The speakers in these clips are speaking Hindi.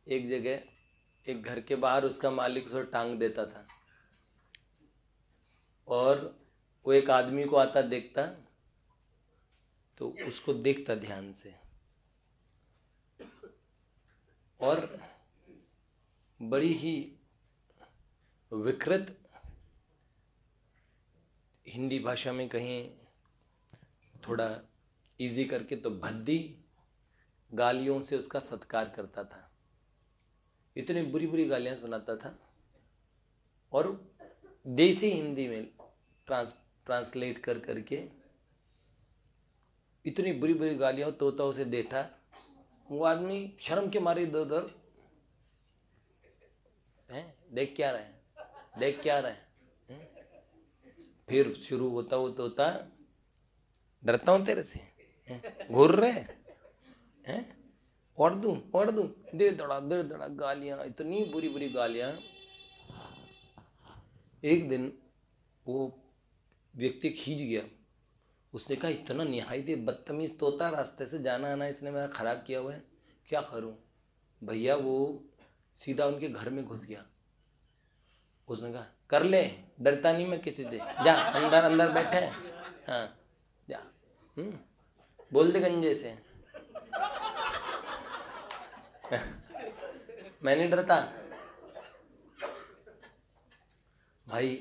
एक जगह एक घर के बाहर उसका मालिक उसे टांग देता था और वो एक आदमी को आता देखता तो उसको देखता ध्यान से और बड़ी ही विकृत हिंदी भाषा में कहीं थोड़ा इजी करके तो भद्दी गालियों से उसका सत्कार करता था। इतनी बुरी बुरी गालियां सुनाता था और देसी हिंदी में ट्रांसलेट कर करके इतनी बुरी बुरी गालियां तोता उसे देता। वो आदमी शर्म के मारे इधर उधर देख क्या रहे हैं, देख क्या रहे हैं। फिर शुरू होता वो तोता, डरता हूं तेरे से, घूर रहे हैं, और दूं, दे दड़ा गालियां, इतनी बुरी बुरी गालियां। एक दिन वो व्यक्ति खींच गया, उसने कहा इतना निहायत बदतमीज तोता, रास्ते से जाना आना इसने मेरा खराब किया हुआ है, क्या करूं भैया। वो सीधा उनके घर में घुस गया। उसने कहा कर ले, डरता नहीं मैं किसी से, जा अंदर अंदर बैठे हैं, हाँ जा, बोल दे गंजे से मैं नहीं डरता भाई।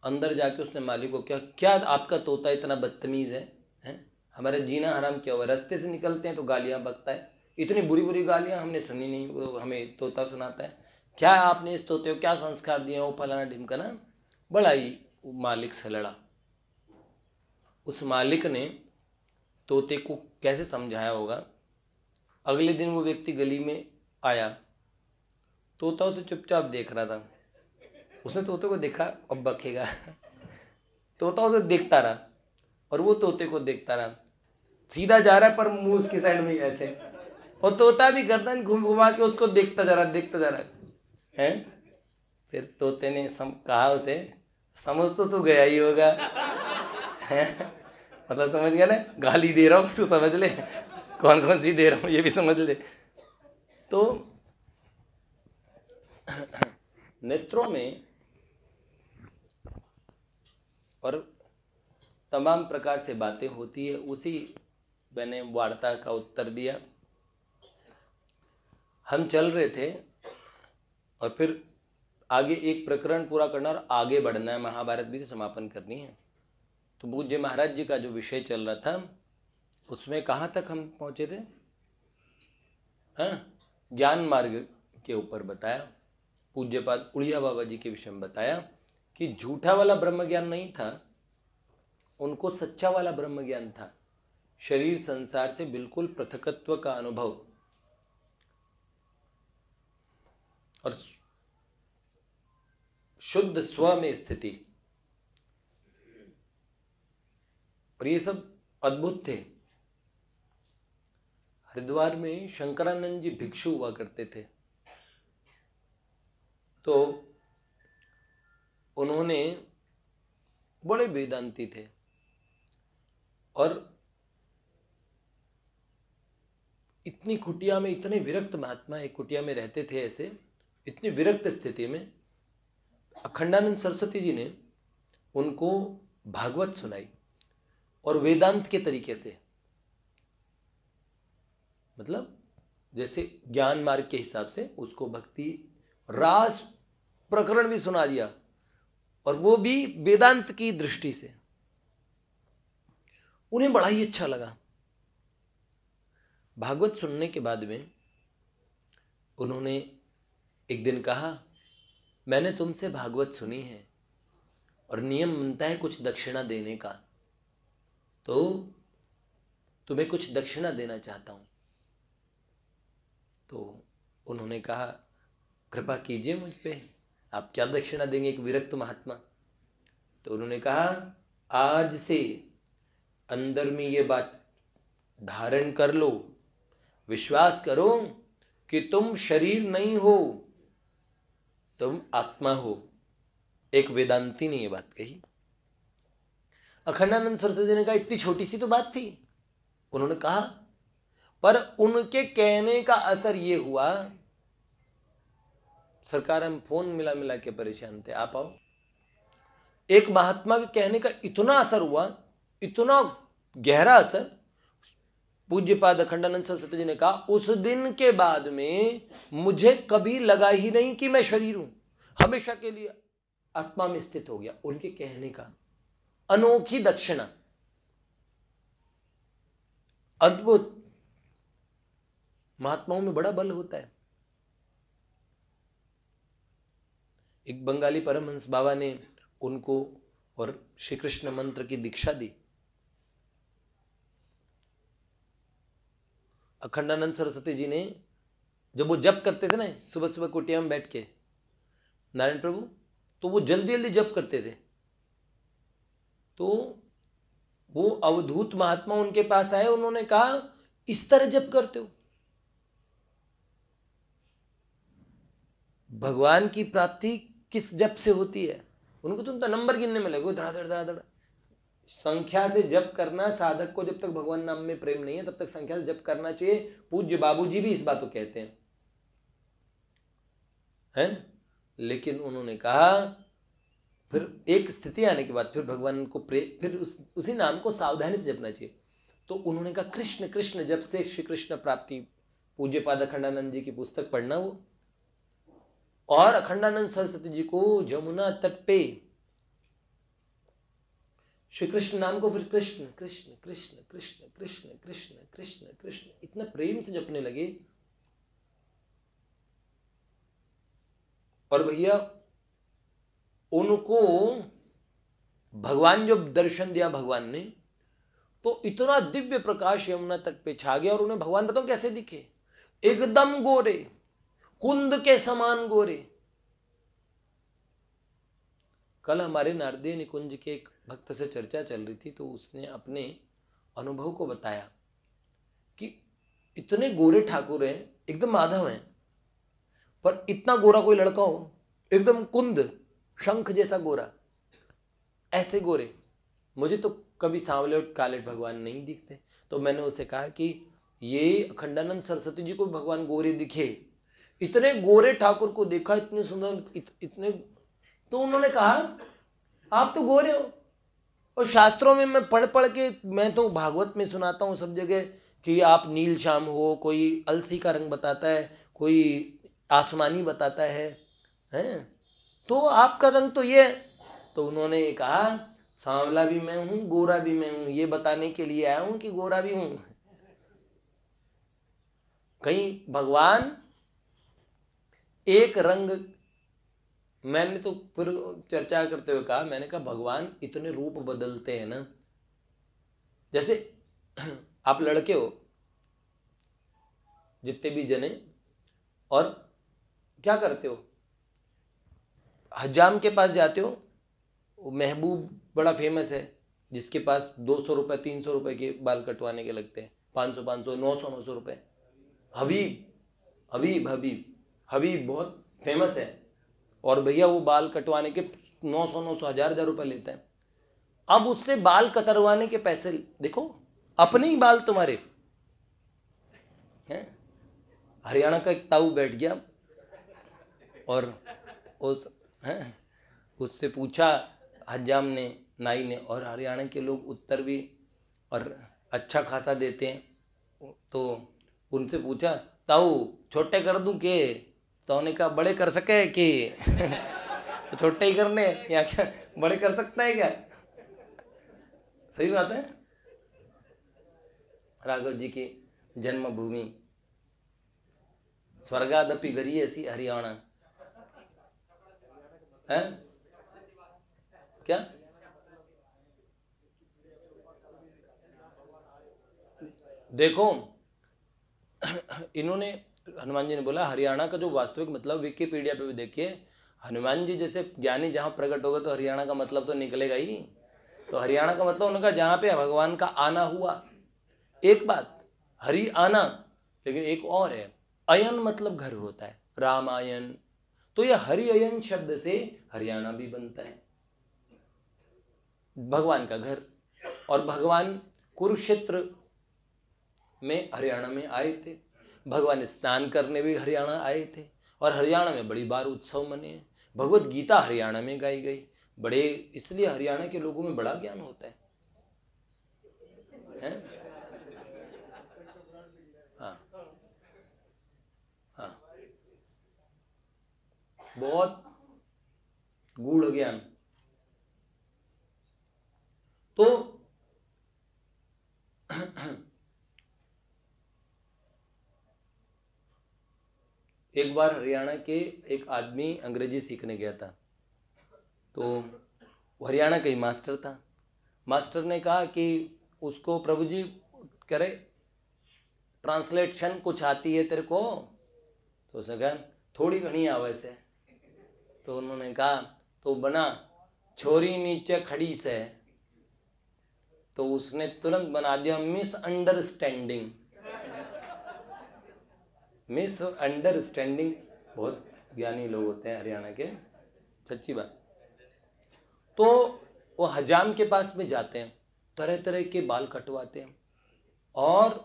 अंदर जाके उसने मालिक को क्या आपका तोता इतना बदतमीज है? हमारे जीना हराम क्या हुआ? रास्ते से निकलते हैं तो गालियां बकता है, इतनी बुरी बुरी गालियां हमने सुनी नहीं, वो हमें तोता सुनाता है। क्या आपने इस तोते को क्या संस्कार दिए? वो फलाना ढिमकाना। बड़ा ही मालिक से लड़ा। उस मालिक ने तोते को कैसे समझाया होगा। अगले दिन वो व्यक्ति गली में आया, तोता उसे चुपचाप देख रहा था। उसने तोते को देखा, अब बकेगा। तोता उसे देखता रहा और वो तोते को देखता रहा। सीधा जा रहा है पर मुंह उसकी साइड में ऐसे, और तोता भी गर्दन घुमा घुमा के उसको देखता जा रहा है। फिर तोते ने कहा उसे, समझ तो तू गया ही होगा, है? मतलब समझ गया ना, गाली दे रहा हूं तू समझ ले, कौन कौन सी दे रहा हूं ये भी समझ ले। तो नेत्रों में और तमाम प्रकार से बातें होती है। उसी मैंने वार्ता का उत्तर दिया। हम चल रहे थे और फिर आगे एक प्रकरण पूरा करना और आगे बढ़ना है, महाभारत भी समापन करनी है। तो पूज्य महाराज जी का जो विषय चल रहा था उसमें कहाँ तक हम पहुँचे थे? हाँ, ज्ञान मार्ग के ऊपर बताया। पूज्यपाद उड़िया बाबा जी के विषय में बताया कि झूठा वाला ब्रह्म ज्ञान नहीं था, उनको सच्चा वाला ब्रह्म ज्ञान था। शरीर संसार से बिल्कुल पृथकत्व का अनुभव और शुद्ध स्व में स्थिति, और ये सब अद्भुत थे। हरिद्वार में शंकरानंद जी भिक्षु हुआ करते थे। तो उन्होंने बड़े वेदांती थे और इतनी कुटिया में, इतने विरक्त महात्मा एक कुटिया में रहते थे। ऐसे इतनी विरक्त स्थिति में अखंडानंद सरस्वती जी ने उनको भागवत सुनाई और वेदांत के तरीके से, मतलब जैसे ज्ञान मार्ग के हिसाब से उसको भक्ति रास प्रकरण भी सुना दिया, और वो भी वेदांत की दृष्टि से। उन्हें बड़ा ही अच्छा लगा। भागवत सुनने के बाद में उन्होंने एक दिन कहा, मैंने तुमसे भागवत सुनी है और नियम बनता है कुछ दक्षिणा देने का, तो तुम्हें कुछ दक्षिणा देना चाहता हूं। तो उन्होंने कहा, कृपा कीजिए मुझ पे, आप क्या दक्षिणा देंगे एक विरक्त महात्मा? तो उन्होंने कहा, आज से अंदर में ये बात धारण कर लो, विश्वास करो कि तुम शरीर नहीं हो, तुम आत्मा हो। एक वेदांती ने ये बात कही। अखंडानंद सरस्वती ने कहा, इतनी छोटी सी तो बात थी। उन्होंने कहा, पर उनके कहने का असर ये हुआ, सरकार हम फोन मिला मिला के परेशान थे, आप आओ। एक महात्मा के कहने का इतना असर हुआ, इतना गहरा असर, पूज्यपाद अखंडानंद सरस्वती जी ने कहा उस दिन के बाद में मुझे कभी लगा ही नहीं कि मैं शरीर हूं, हमेशा के लिए आत्मा में स्थित हो गया। उनके कहने का अनोखी दक्षिणा, अद्भुत। महात्माओं में बड़ा बल होता है। एक बंगाली परमहंस बाबा ने उनको और श्री कृष्ण मंत्र की दीक्षा दी। अखंडानंद सरस्वती जी ने जब वो जप करते थे ना सुबह सुबह कुटिया में बैठ के नारायण प्रभु, तो वो जल्दी जल्दी जप करते थे। तो वो अवधूत महात्मा उनके पास आए, उन्होंने कहा इस तरह जप करते हो? भगवान की प्राप्ति किस जप से होती है? उनको तुम तो नंबर गिनने में लगे, धड़ा धड़ धड़ा धड़। संख्या से जप करना, साधक को जब तक भगवान नाम में प्रेम नहीं है तब तक संख्या से जप करना चाहिए। पूज्य बाबूजी भी इस बात को कहते हैं। लेकिन उन्होंने कहा फिर एक स्थिति आने के बाद फिर भगवान को फिर उसी नाम को सावधानी से जपना चाहिए। तो उन्होंने कहा कृष्ण कृष्ण जब से श्री कृष्ण प्राप्ति, पूज्य पाद अखंडानंद जी की पुस्तक पढ़ना वो, और अखंडानंद सरस्वती जी को जमुना तट पे श्री कृष्ण नाम को फिर कृष्ण कृष्ण कृष्ण कृष्ण कृष्ण कृष्ण कृष्ण कृष्ण इतना प्रेम से जपने लगे। और भैया उनको भगवान जब दर्शन दिया भगवान ने, तो इतना दिव्य प्रकाश यमुना तट पे छा गया। और उन्हें भगवान बताओ कैसे दिखे, एकदम गोरे, कुंद के समान गोरे। कल हमारे नारदीय निकुंज के एक भक्त से चर्चा चल रही थी, तो उसने अपने अनुभव को बताया कि इतने गोरे ठाकुर हैं, एकदम माधव हैं, पर इतना गोरा कोई लड़का हो, एकदम कुंद शंख जैसा गोरा, ऐसे गोरे मुझे तो कभी सांवले और काले भगवान नहीं दिखते। तो मैंने उसे कहा कि ये अखंडानंद सरस्वती जी को भगवान गोरे दिखे, इतने गोरे ठाकुर को देखा, इतने सुंदर, इतने। तो उन्होंने कहा आप तो गोरे हो, और शास्त्रों में मैं पढ़ पढ़ के, मैं तो भागवत में सुनाता हूँ सब जगह कि आप नील श्याम हो, कोई अलसी का रंग बताता है, कोई आसमानी बताता है, हैं? तो आपका रंग तो ये है। तो उन्होंने कहा सांवला भी मैं हूं, गोरा भी मैं हूं, ये बताने के लिए आया हूं कि गोरा भी हूं। कहीं भगवान एक रंग, मैंने तो फिर चर्चा करते हुए कहा, मैंने कहा भगवान इतने रूप बदलते हैं ना। जैसे आप लड़के हो जितने भी जने, और क्या करते हो, हजाम के पास जाते हो, महबूब बड़ा फेमस है, जिसके पास 200 रुपए 300 रुपए के बाल कटवाने के लगते हैं, 500 500 900 रुपए। हबीब हबीब हबीब हबीब बहुत फेमस है, और भैया वो बाल कटवाने के 900 1000 रुपए लेता है। अब उससे बाल कतरवाने के पैसे देखो, अपने ही बाल तुम्हारे हैं। हरियाणा का एक ताऊ बैठ गया और उससे पूछा हजाम ने, नाई ने, और हरियाणा के लोग उत्तर भी और अच्छा खासा देते हैं, तो उनसे पूछा ताऊ छोटे कर दूं के? तो उन्होंने कहा बड़े कर सके कि तो छोटे ही करने या क्या, बड़े कर सकता है क्या? सही बात है। राघव जी की जन्मभूमि स्वर्गादपि गरीयसी हरियाणा है क्या? देखो इन्होंने, हनुमान जी ने बोला हरियाणा का जो वास्तविक मतलब विकिपीडिया पे भी देखिए, हनुमान जी जैसे ज्ञानी जहां प्रकट होगा तो हरियाणा का मतलब तो निकलेगा ही। तो हरियाणा का मतलब उनका जहां पे भगवान का आना हुआ। एक बात हरि आना, लेकिन एक और है अयन, मतलब घर होता है, रामायण। तो यह हरि अयन शब्द से हरियाणा भी बनता है, भगवान का घर। और भगवान कुरुक्षेत्र में हरियाणा में आए थे, भगवान स्नान करने भी हरियाणा आए थे, और हरियाणा में बड़ी बार उत्सव मने हैं। भगवत गीता हरियाणा में गाई गई, बड़े, इसलिए हरियाणा के लोगों में बड़ा ज्ञान होता है। हाँ हाँ, बहुत गूढ़ ज्ञान। तो एक बार हरियाणा के एक आदमी अंग्रेजी सीखने गया था, तो हरियाणा का ही मास्टर था। मास्टर ने कहा कि उसको, प्रभु जी कह रहे ट्रांसलेशन कुछ आती है तेरे को? तो उसने कहा थोड़ी घनी आवे से। तो उन्होंने कहा तो बना छोरी नीचे खड़ी से। तो उसने तुरंत बना दिया मिसअंडरस्टैंडिंग। मिसअंडरस्टैंडिंग, बहुत ज्ञानी लोग होते हैं हरियाणा के, सच्ची बात। तो वो हजाम के पास में जाते हैं, तरह तरह के बाल कटवाते हैं और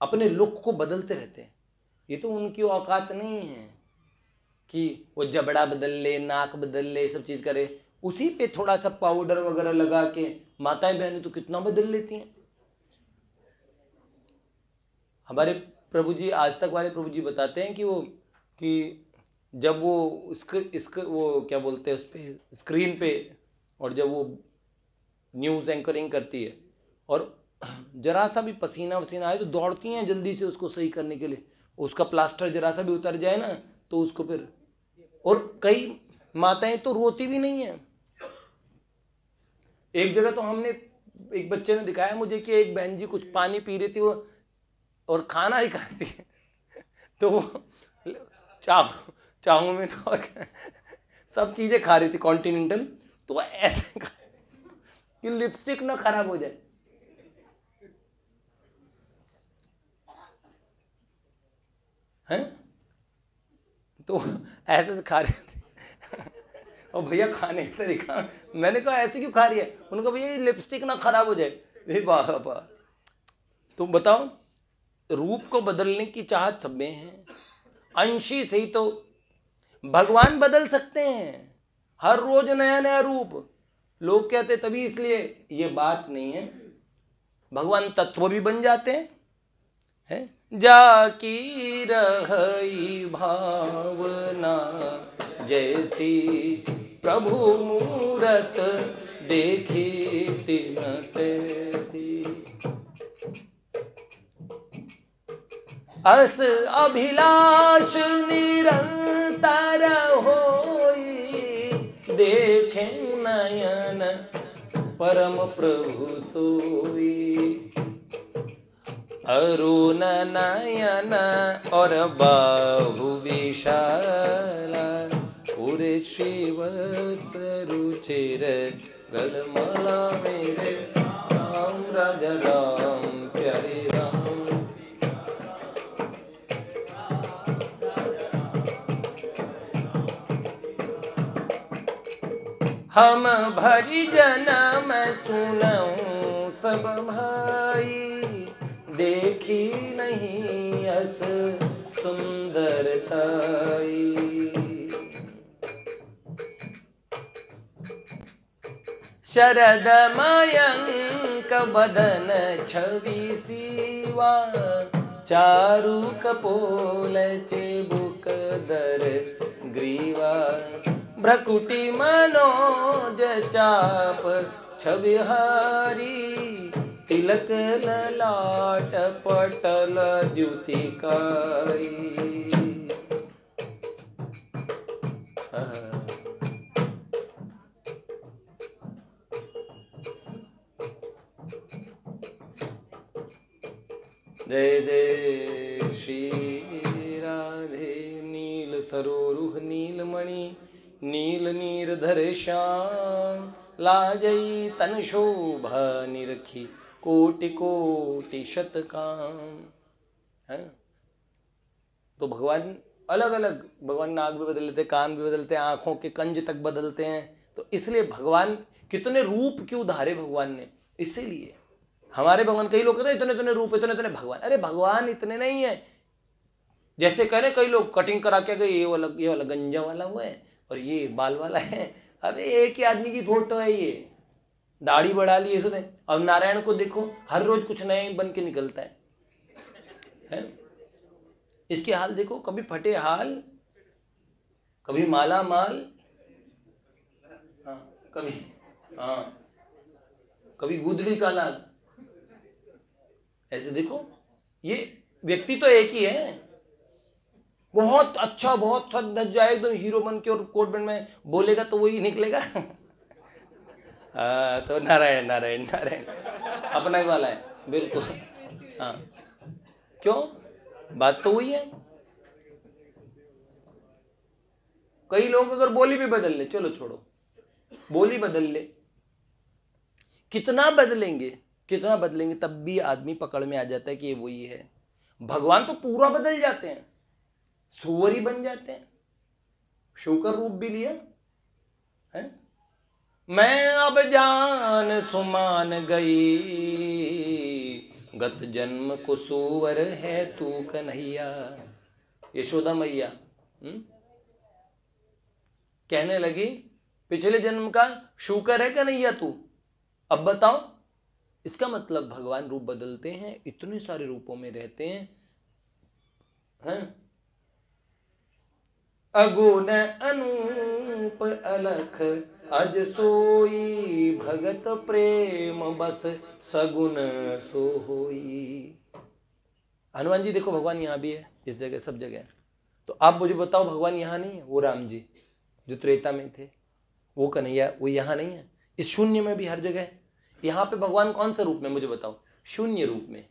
अपने लुक को बदलते रहते हैं। ये तो उनकी औकात नहीं है कि वो जबड़ा बदल ले, नाक बदल ले, सब चीज करे। उसी पे थोड़ा सा पाउडर वगैरह लगा के माताएं बहनें तो कितना बदल लेती हैं। हमारे प्रभु जी, आज तक वाले प्रभु जी बताते हैं कि जब वो इसक वो क्या बोलते हैं उस पे, स्क्रीन पे, और जब वो न्यूज़ एंकरिंग करती है और जरा सा भी पसीना वसीना आए तो दौड़ती हैं जल्दी से उसको सही करने के लिए। उसका प्लास्टर जरा सा भी उतर जाए ना तो उसको फिर, और कई माताएं तो रोती भी नहीं है। एक जगह तो हमने, एक बच्चे ने दिखाया मुझे कि एक बहन जी कुछ पानी पी रही थी वो और खाना ही खाती है, तो वो चाउमीन और सब चीजें खा रही थी कॉन्टिनेंटल, तो ऐसे कि लिपस्टिक ना खराब हो जाए। हैं तो ऐसे से खा रही थी और भैया खाने का तरीका, मैंने कहा ऐसे क्यों खा रही है? उन्होंने कहा भैया लिपस्टिक ना खराब हो जाए। वाह वाह, तुम बताओ, रूप को बदलने की चाहत सब में है, अंशी से ही तो भगवान बदल सकते हैं, हर रोज नया नया रूप। लोग कहते तभी, इसलिए ये बात नहीं है, भगवान तत्व भी बन जाते हैं। जाकी रही भावना जैसी, प्रभु मूरत देखी तिन तैसी। अस अभिलाष निरंतर होई, देखे नयन परम प्रभु सोई। अरुण नयन और बाहु विशाला, पूरे श्रीवत्स रुचिर गलमाला मेरे राम राजा राम प्यारे राम। हम भरी जन्म सुनऊं सब भाई, देखी नहीं अस सुंदरताई। शरद मयंक बदन छवि सीवा, चारु कपोल चिबुक दर ग्रीवा। भ्रकुटी मनोज चाप छविहारी, तिलक ललाट पटल द्युतिकारी। जय जय श्री राधे। नील सरोरुह नीलमणि, नील नीरधर श्याम। लाजई तन शोभा निरखी, कोटि कोटि शतकाम। है तो भगवान अलग अलग, भगवान नाक भी बदलते, कान भी बदलते हैं, आंखों के कंज तक बदलते हैं। तो इसलिए भगवान कितने रूप क्यों धारे भगवान ने, इसीलिए हमारे भगवान, कई लोग कहते हैं इतने इतने रूप, इतने इतने भगवान। अरे भगवान इतने नहीं है। जैसे कह रहे कई लोग कटिंग करा के गए, ये वाला गंजा वाला हुआ है और ये बाल वाला है। अरे एक ही आदमी की फोटो है ये, दाढ़ी बढ़ा ली इसने। अब नारायण को देखो, हर रोज कुछ नए बन के निकलता है? इसके हाल देखो, कभी फटे हाल, कभी माला माल, कभी गुदड़ी का लाल। ऐसे देखो, ये व्यक्ति तो एक ही है। बहुत अच्छा, बहुत सज जाए एकदम हीरो बन के और कोट पैंट में बोलेगा तो वही निकलेगा। तो नारायण नारायण नारायण अपना ही वाला है बिल्कुल। हाँ, क्यों? बात तो वही है। कई लोग अगर बोली भी बदल ले, चलो छोड़ो, बोली बदल ले, कितना बदलेंगे, कितना बदलेंगे, तब भी आदमी पकड़ में आ जाता है कि ये वही है। भगवान तो पूरा बदल जाते हैं, सुअर ही बन जाते हैं, शुकर रूप भी लिया है। मैं अब जान सुमान गई, गत जन्म को सुअर है तू कन्हैया। यशोदा मैया कहने लगी, पिछले जन्म का शुकर है कन्हैया तू, अब बताओ। इसका मतलब भगवान रूप बदलते हैं, इतने सारे रूपों में रहते हैं। अगुण अनूप अलख अज सोई, भगत प्रेम बस सगुन सो होई। हनुमान जी देखो, भगवान यहां भी है, इस जगह, सब जगह है। तो आप मुझे बताओ, भगवान यहां नहीं है? वो राम जी जो त्रेता में थे, वो कन्हैया, वो यहां नहीं है? इस शून्य में भी हर जगह है। यहां पे भगवान कौन सा रूप में, मुझे बताओ? शून्य रूप में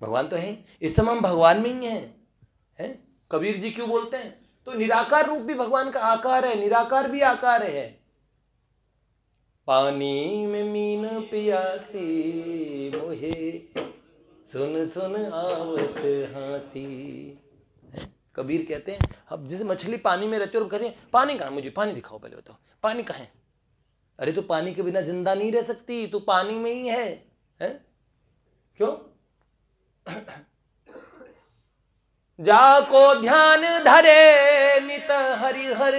भगवान तो है। इस समय हम भगवान में ही हैं। कबीर जी क्यों बोलते हैं? तो निराकार रूप भी भगवान का आकार है, निराकार भी आकार है। पानी में मीन पियासी, मोहे सुन सुन आवत हासी। कबीर कहते हैं, अब जैसे मछली पानी में रहती है और कहते हैं पानी कहां, मुझे पानी दिखाओ, पहले बताओ पानी कहां है। अरे तो पानी के बिना जिंदा नहीं रह सकती, तो पानी में ही है? क्यों? जाको ध्यान धरे नित हरिहर,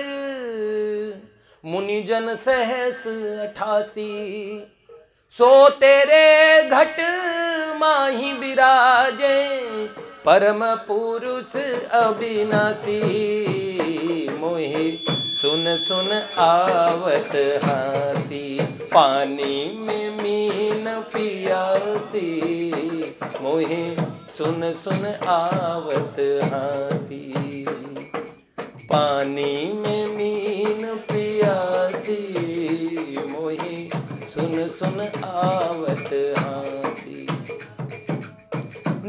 मुनिजन सहस 88। सो तेरे घट माही विराजे, परम पुरुष अविनाशी। मोहि सुन सुन आवत हासी, पानी में मीन पियासी। मोहि सुन सुन आवत हासी, पानी में मीन पियासी। मोहि सुन सुन आवत हासी।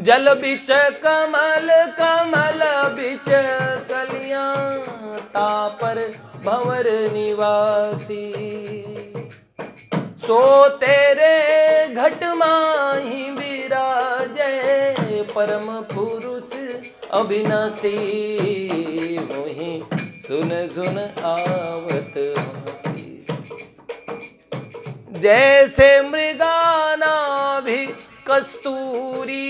जल बिच कमल, कमल बिच कलियां, तापर भंवर निवासी। सो तेरे घट माही विराजे, परम पुरुष अविनाशी। मोहि सुन सुन आवत हासी। जैसे मृगाना भी कस्तूरी,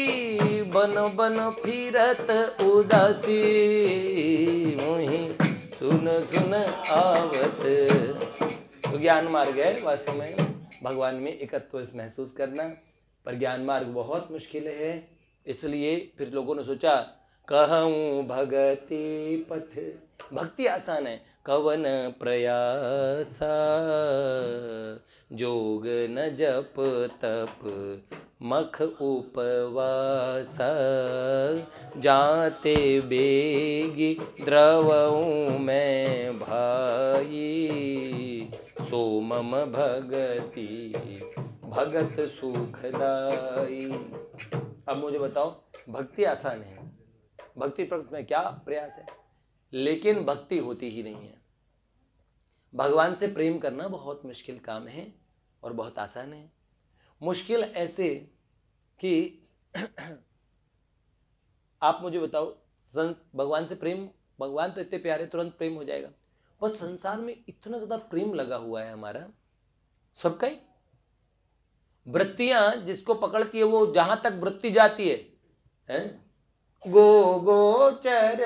बन बन फिरत उदासी। मोहि सुन सुन आवत। तो ज्ञान मार्ग है वास्तव में भगवान में एकत्व महसूस करना, पर ज्ञान मार्ग बहुत मुश्किल है। इसलिए फिर लोगों ने सोचा, कहूँ भगति पथ, भक्ति आसान है, कवन प्रयासा। जोग न जप तप मख उपवासा, जाते बेगी द्रवऊँ मैं भाई। सो मम भगति भगत सुखदाई। अब मुझे बताओ, भक्ति आसान है, भक्ति प्रकट में क्या प्रयास है, लेकिन भक्ति होती ही नहीं है। भगवान से प्रेम करना बहुत मुश्किल काम है और बहुत आसान है। मुश्किल ऐसे कि आप मुझे बताओ, भगवान से प्रेम, भगवान तो इतने प्यारे, तुरंत प्रेम हो जाएगा। पर संसार में इतना ज्यादा प्रेम लगा हुआ है हमारा सबका ही, वृत्तियां जिसको पकड़ती है वो जहां तक वृत्ति जाती है, हैं? गो गोचर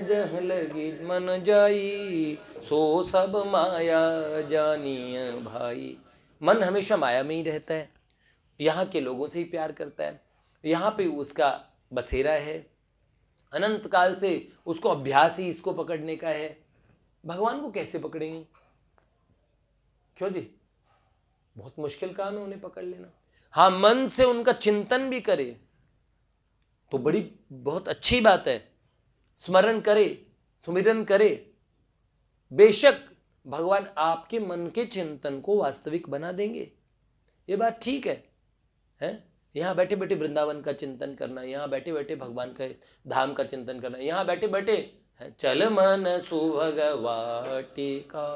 जह लगी मन जाई, सो सब माया जानिय भाई। मन हमेशा माया में ही रहता है, यहाँ के लोगों से ही प्यार करता है, यहाँ पे उसका बसेरा है, अनंत काल से उसको अभ्यास ही इसको पकड़ने का है। भगवान को कैसे पकड़ेंगे? क्यों जी? बहुत मुश्किल काम है उन्हें पकड़ लेना। हाँ, मन से उनका चिंतन भी करे तो बड़ी बहुत अच्छी बात है, स्मरण करे, सुमिरन करे। बेशक भगवान आपके मन के चिंतन को वास्तविक बना देंगे, ये बात ठीक है, हैं? यहाँ बैठे बैठे वृंदावन का चिंतन करना, यहाँ बैठे बैठे भगवान का धाम का चिंतन करना, यहाँ बैठे बैठे चल मन सुभग वाटिका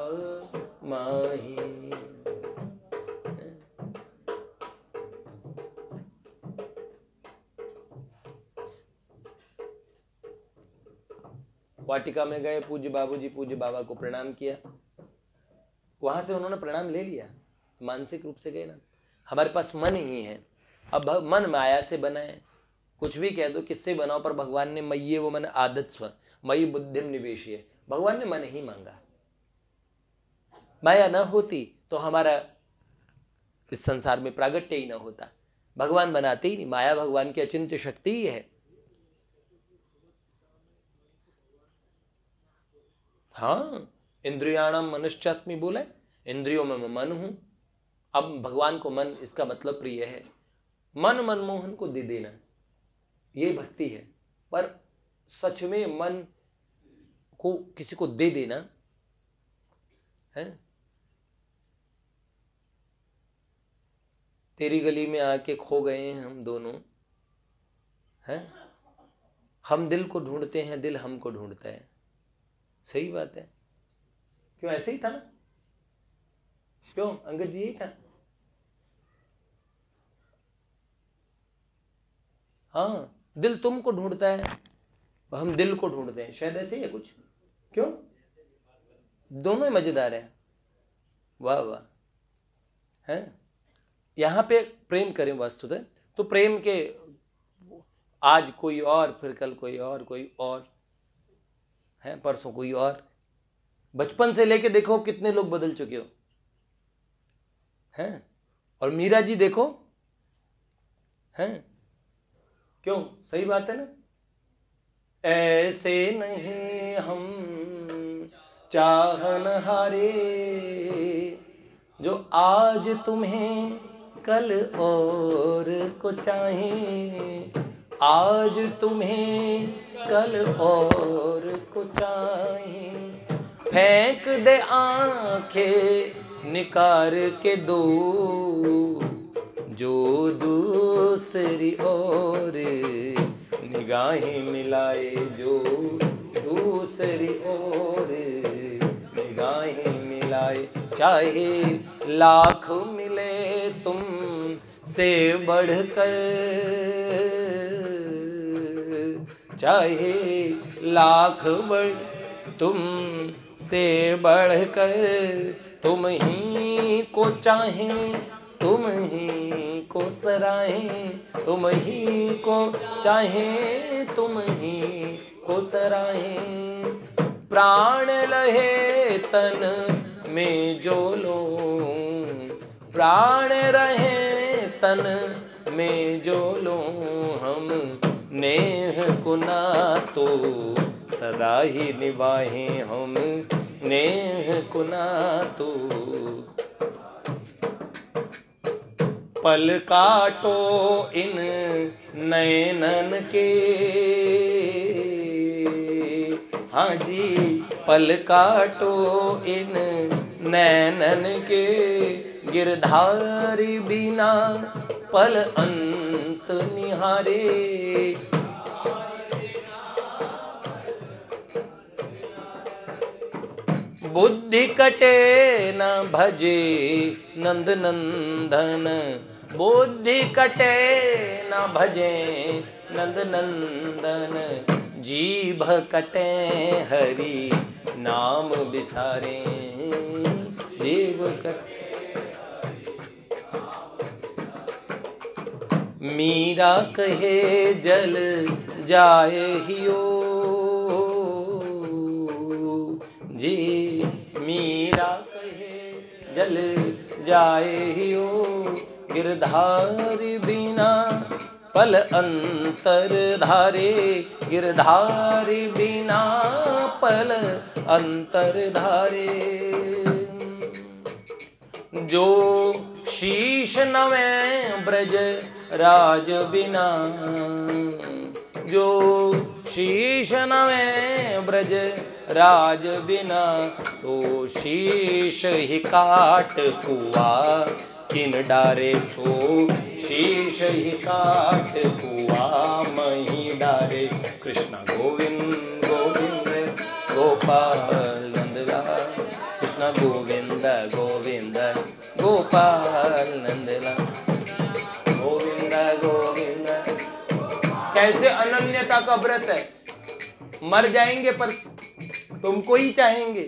माही। वाटिका में गए, पूज्य बाबूजी पूज्य बाबा को प्रणाम किया, वहां से उन्होंने प्रणाम ले लिया, मानसिक रूप से गए ना। हमारे पास मन ही है, अब मन माया से बना है, कुछ भी कह दो, किससे बनाओ, पर भगवान ने मय्ये वो मन आदत स्व मयि बुद्धिम निवेशिय, भगवान ने मन ही मांगा। माया न होती तो हमारा इस संसार में प्रागट्य ही न होता, भगवान बनाते ही नहीं, माया भगवान की अचिंत्य शक्ति ही है। हाँ, इंद्रियाणम मनुष्यास्मि बोला है, इंद्रियों में मैं मन हूं। अब भगवान को मन, इसका मतलब प्रिय है, मन मनमोहन को दे देना, ये भक्ति है। पर सच में मन को किसी को दे देना है। तेरी गली में आके खो गए हैं हम दोनों, हैं? हम दिल को ढूंढते हैं, दिल हमको ढूंढता है। सही बात है, क्यों? ऐसे ही था ना, क्यों अंगद जी? यही था। हाँ, दिल तुमको ढूंढता है, हम दिल को ढूंढते हैं, शायद ऐसे ही है कुछ। क्यों? दोनों मजेदार है। वाह वाह, है। यहां पे प्रेम करें वास्तुतः तो प्रेम के आज कोई और, फिर कल कोई और है, परसों कोई और। बचपन से लेके देखो कितने लोग बदल चुके हो, हैं? और मीरा जी देखो, हैं? क्यों? सही बात है ना। ऐसे नहीं हम चाहन हारे, जो आज तुम्हें कल और को चाहे, आज तुम्हें कल और को चाहे। फेंक दे आंखें निकार के दो, जो दूसरी ओर निगाहें मिलाए, जो दूसरी ओर निगाहें मिलाए। चाहे लाख मिले तुम से बढ़कर, चाहे लाख बढ़ तुम से बढ़कर, तुम ही को चाहें, तुम ही को सराहें, तुम ही को चाहें, तुम ही को सराहें। प्राण लहे तन में जो लो, प्राण रहे तन में जो लो, हम नेह को ना तो सदा ही निभाएं, हम नेह को ना तो। पल काटो इन नैनन के, हाँ जी, पल काटो इन नैनन के। गिरधारी बिना पल अंत निहारे, बुद्धि कटे न भजे नंद नंदन, बुद्धि कटे न भजे नंद नंदन। जीभ कटे हरि नाम बिसारे, जीभ कटे। मीरा कहे जल जाए हियो जी, मीरा कहे जल जाए हियो, गिरधारी बिना पल अंतर धारे, गिरधारी बिना पल अंतर धारे। जो शीश नवे ब्रज राज बिना, जो शीश नवे ब्रज राज बिना, तो शीश ही काट कुआ किन डारे, तो शीश ही काट कुआ मही डारे। कृष्ण गोविंद गोविंद गोपाल नंदलाल, कृष्ण गोविंद गोविंद गोपाल नंदलाल, गोविंद गोविंद। कैसे अनन्यता का व्रत है, मर जाएंगे पर तुमको ही चाहेंगे।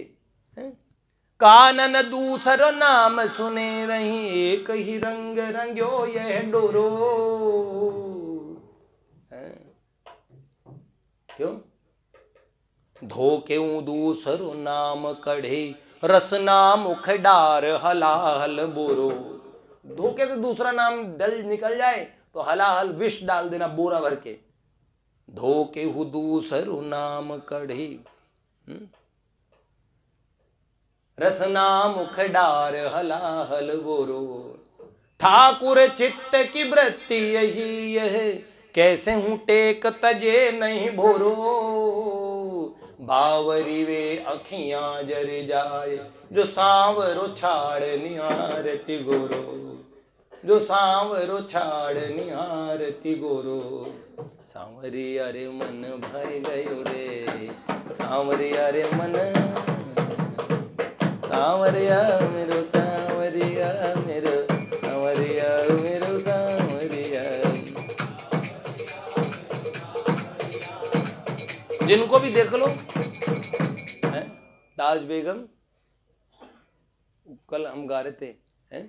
कानन दूसर नाम सुने रही, एक ही रंग रंग्यो यह डोरो। क्यों? धोके दूसर नाम कढ़े, रसना मुख डार हलाहल बोरो। धोखे से दूसरा नाम डल निकल जाए तो हलाहल विष डाल देना बोरा भर के। धोके दूसर नाम कढ़े, रसना मुख डार हलाहल बोरो। ठाकुर चित्त की वृत्ति यही यह, कैसे हूं टेक तजे नहीं भोरो। बावरी वे अखियां जर जाए, जो सांवरो छाड़ निहारती गोरो, जो सांवरो छाड़ निहारती गोरो। सांवरी अरे मन भाई गयो रे, सांवरी अरे मन, सांवरिया मेरो सांवरिया मेरो, सांवरिया मेरो सांवरिया। जिनको भी देख लो, ताज बेगम कल हम गा रहे थे,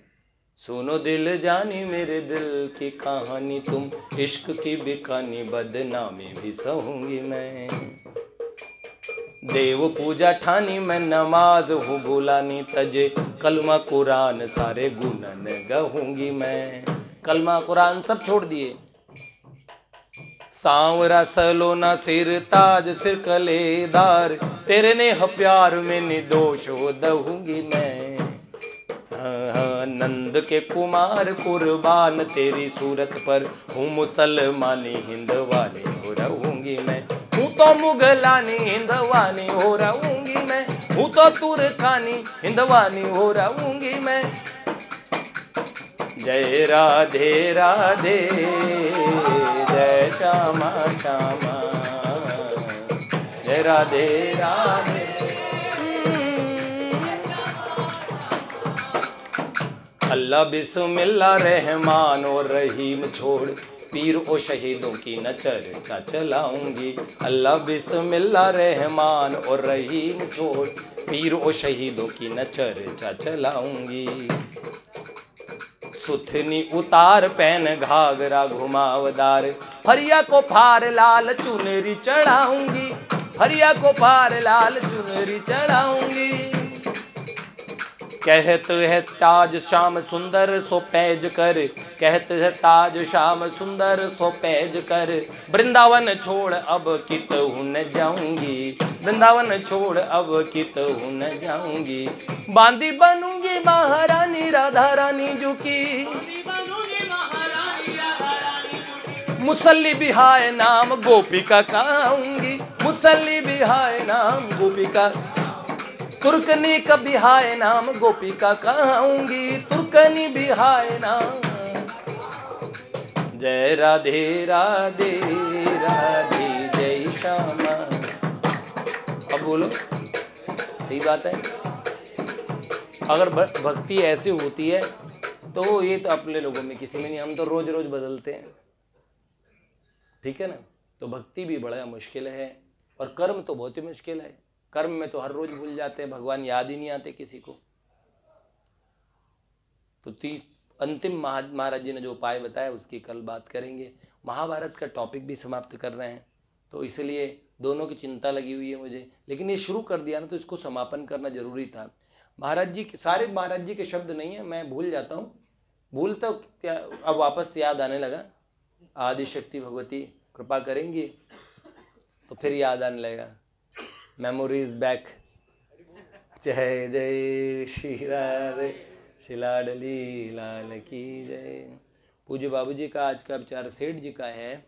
सुनो दिल जानी मेरे दिल की कहानी, तुम इश्क की बिकानी बदनामी भी सहूंगी मैं। देव पूजा ठानी मैं नमाज हूँ भूलानी, तजे कलमा कुरान सारे गुनन गहूंगी मैं। कलमा कुरान सब छोड़ दिए। सांवरा सलोना सिर ताज सिर कलेदार, तेरे ने प्यार में निर्दोष हो दहूंगी मैं। नंद के कुमार कुर्बान तेरी सूरत पर, हूँ मुसलमानी हिंदवानी हो रहूंगी मैं। हूँ तो मुगलानी हिंदवानी हो रहूंगी मैं, हूँ तो तुर्कानी हिंदवानी हो रहूंगी मैं। जय राधे राधे जय श्यामा श्यामा, जय राधे राधे। अल्लाह बिस्मिल्लाह रहमान और रहीम छोड़, पीर ओ शहीदों की न चर्चा चलाऊंगी। अल्लाह बिस्मिल्लाह रहमान और रहीम छोड़, पीर ओ शहीदों की न चर्चा चलाऊंगी। सुथनी उतार पहन घाघरा घुमावदार, फरिया को फार लाल चुनरी चढ़ाऊंगी। फरिया को फार लाल चुनरी चढ़ाऊंगी। कहते है ताज श्याम सुंदर सो पैज कर, कहते है ताज श्याम सुंदर सो पैज कर। वृंदावन छोड़ अब कित न जाऊंगी, वृंदावन छोड़ अब कित न जाऊंगी। बांदी बनूंगी महारानी राधा रानी जुकी, मुसल्ली बिहाय नाम गोपिका कहूंगी। मुसल्ली बिहाय नाम गोपिका, तुर्कनी का बिहाय नाम गोपिका कहूंगी। तुर्कनी बिहाय नाम। जय राधे राधे राधे जय श्यामा। अब बोलो, सही बात है। अगर भक्ति ऐसी होती है तो ये तो अपने लोगों में किसी में नहीं, हम तो रोज रोज बदलते हैं, ठीक है ना। तो भक्ति भी बड़ा मुश्किल है और कर्म तो बहुत ही मुश्किल है। कर्म में तो हर रोज भूल जाते हैं, भगवान याद ही नहीं आते किसी को। तो अंतिम महाराज जी ने जो उपाय बताया उसकी कल बात करेंगे। महाभारत का टॉपिक भी समाप्त कर रहे हैं, तो इसलिए दोनों की चिंता लगी हुई है मुझे, लेकिन ये शुरू कर दिया ना तो इसको समापन करना जरूरी था। महाराज जी के सारे महाराज जी के शब्द नहीं है, मैं भूल जाता हूँ, भूलता हूँ क्या, अब वापस से याद आने लगा। आदिशक्ति भगवती कृपा करेंगी तो फिर याद आने लगेगा। Memories back. जय जय श्री राधे, श्री लाडली लाल की जय। पूज्य बाबू जी का आज का विचार सेठ जी का है,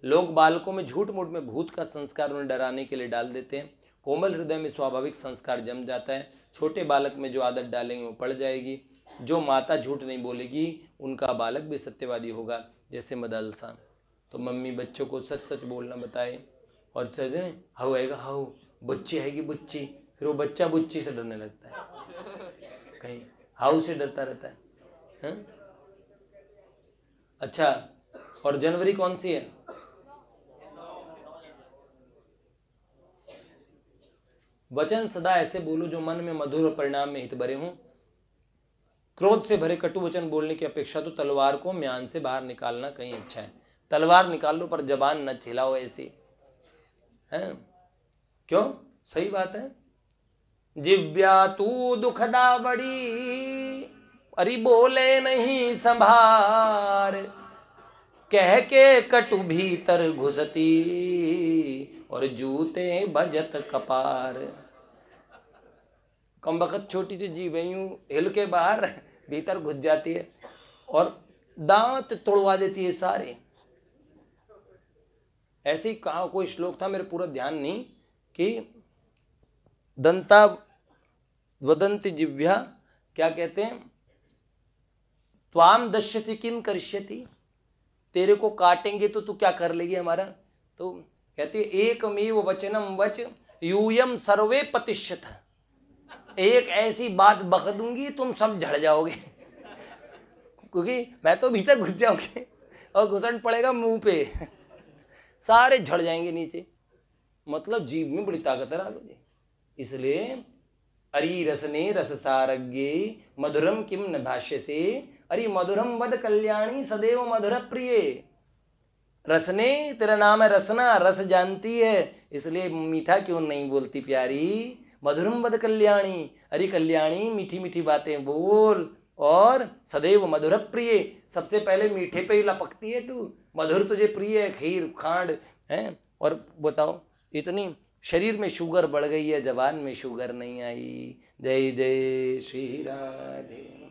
लोग बालकों में झूठ मूठ में भूत का संस्कार उन्हें डराने के लिए डाल देते हैं। कोमल हृदय में स्वाभाविक संस्कार जम जाता है। छोटे बालक में जो आदत डालेंगे वो पड़ जाएगी। जो माता झूठ नहीं बोलेगी उनका बालक भी सत्यवादी होगा, जैसे मदरसा। तो मम्मी बच्चों को सच सच बोलना बताए, और हाउ आएगा हाउ, बुच्ची आएगी बुच्ची, फिर वो बच्चा बुच्ची से डरने लगता है, कहीं हाउ से डरता रहता है। अच्छा, और जनवरी कौन सी है? वचन सदा ऐसे बोलो जो मन में मधुर और परिणाम में हित भरे हों। क्रोध से भरे कटु वचन बोलने की अपेक्षा तो तलवार को म्यान से बाहर निकालना कहीं अच्छा है। तलवार निकाल लो पर जबान न छिलाओ ऐसे, है क्यों? सही बात है। जिव्या तू दुखदा बड़ी, अरे बोले नहीं संभार, कह के कटु भीतर घुसती और जूते बजत कपार। कम बखत छोटी सी जीभ यूं हिल के बाहर भीतर घुस जाती है और दांत तोड़वा देती है सारे। ऐसे ही कहा कोई श्लोक था, मेरे पूरा ध्यान नहीं, कि दंता वदंती जिव्या, क्या कहते हैं, त्वाम दश्यसि किम करिष्यति, तेरे को काटेंगे तो तू क्या कर लेगी हमारा। तो कहती है एकमेव वचनम वच यूयम सर्वे पतिष्यथ, एक ऐसी बात बक दूंगी तुम सब झड़ जाओगे क्योंकि मैं तो भीतर घुस जाऊंगी और घुसन पड़ेगा मुंह पे, सारे झड़ जाएंगे नीचे। मतलब जीभ में बड़ी ताकत है राघव जी। इसलिए अरि रसने रस सारज्ञे मधुरम किम न भाष्यसे, अरे मधुरम वद कल्याणी सदैव मधुर प्रिय। रसने, तेरा नाम है रसना, रस जानती है, इसलिए मीठा क्यों नहीं बोलती प्यारी। मधुरम वद कल्याणी, अरे कल्याणी मीठी मीठी बातें बोल, और सदैव मधुर प्रिय, सबसे पहले मीठे पे ही लपकती है तू, मधुर तुझे प्रिय है, खीर खांड है। और बताओ इतनी शरीर में शुगर बढ़ गई है, जबान में शुगर नहीं आई। जय जय श्री राधे।